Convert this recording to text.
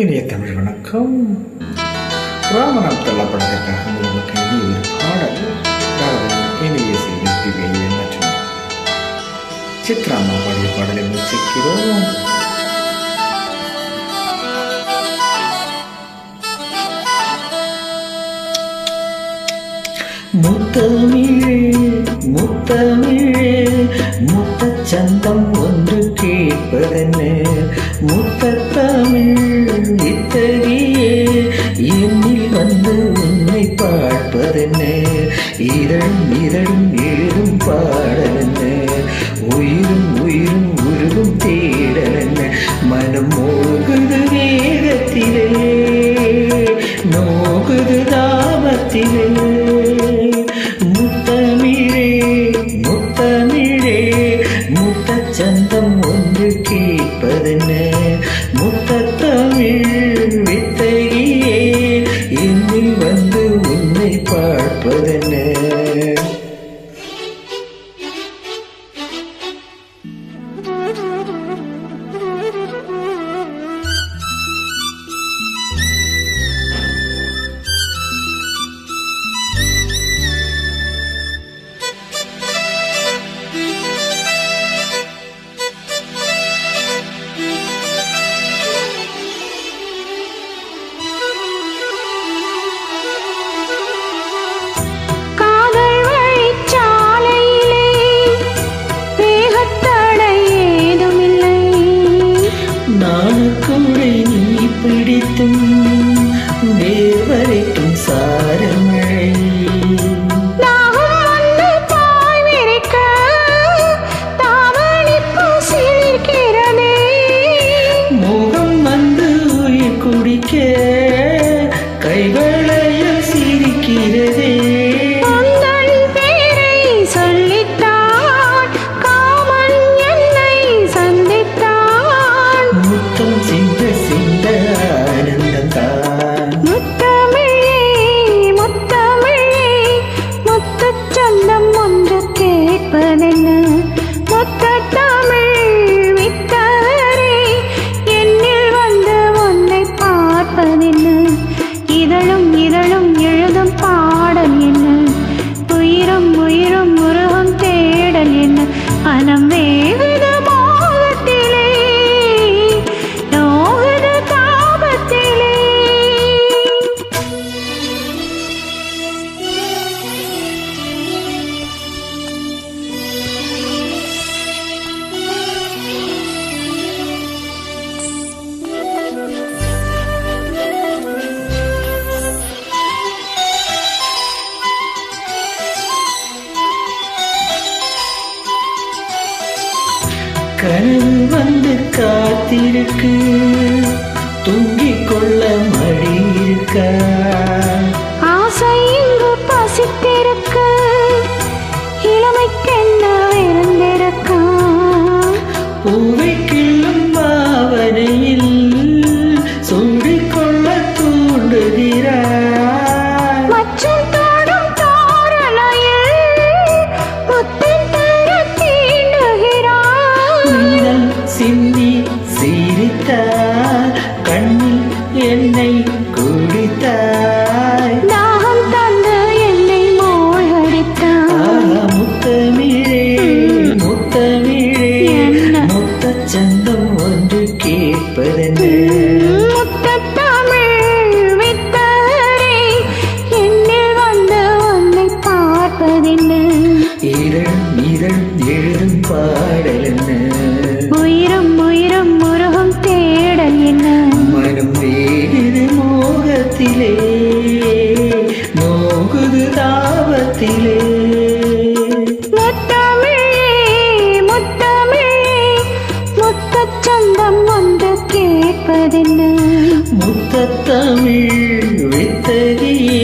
இனிய தமிழ் வணக்கம். ராமநாம் தள்ள படத்திற்காக நமக்கு இனிய ஒரு பாடல் இனிய செய்தி மற்றும் சித்ராமா பாடிய பாடலை முயற்சிக்கிறோம். முத்தமிழே முத்தமிழே முத்தச்சந்தம் ஒன்று கேட்பதென்ன, முத்தமிழ் இத்தகையே என்னில் வந்து உன்னை பார்ப்பதென்ன, இதழும் இதழும் எழுதும் பாடலென்ன, உயிரும் உயிரும் உருகும் தேடலென்ன, மனம் மோகுது வேகத்திலே நோகுது தாபத்திலே, முத்தமிழே முத்தமிழே முத்தச்சந்தம் ஒன்று கேட்பதென்ன, முத்தமிழ் வித்தையே என்னில் வந்து உன்னை பார்ப்பதென்ன. நானுக்கூடை நீ பிடித்தும் வேர்வரைக்கும் சாரமழை, முகம் வந்து உயிர் குடிக்க கைகளையும் சிரிக்கிறதே, சிந்த சிந்த ஆனந்தந்தான். முத்தமிழே முத்தமிழே முத்தச்சந்தம் ஒன்று கேட்பதென்ன, முத்தமிழ் வித்தரே என்னில் வந்து உன்னை பார்ப்பதென்ன, இதழும் இதழும் எழுதும் பாடல் என்ன, உயிரும் உயிரும் உருகும் தேடல் என்ன, மனம் வேகுது கனவு வந்து காத்திருக்கு, தூங்கிக் கொள்ள மடி இருக்க, ஆசை இங்கு பசித்திருக்க, இளமைக்கென்ன விருந்திருக்க, பூவை கிள்ளும் பாவனையில் சூடிக்கொள்ள தூண்டுகிறார், மச்சம் தோடும் தோரணையில் முத்தின் தர தீண்டுகிறார், மின்னல் சிந்தி சிரித்தார், கண்ணில் என்னை குடித்தாய், தாகம் தந்து என்னை மூழ்கடித்தார். முத்தமிழே முத்தமிழே முத்தச்சந்தம் ஒன்று கேட்பதென்ன, முத்தமிழ் வித்தரே என்னில் வந்து உன்னை பார்ப்பதென்ன, இதழும் இதழும் எழுதும் பாடலென்ன, உயிரும் உயிரும் உருகும் தேடல் என்ன, மனம் வேகுது மோகத்திலே நோகுது தாபத்திலே, முத்தமிழே முத்தமிழே முத்தச்சந்தம் ஒன்று கேட்பதென்ன, முத்தமிழ் வித்தகியே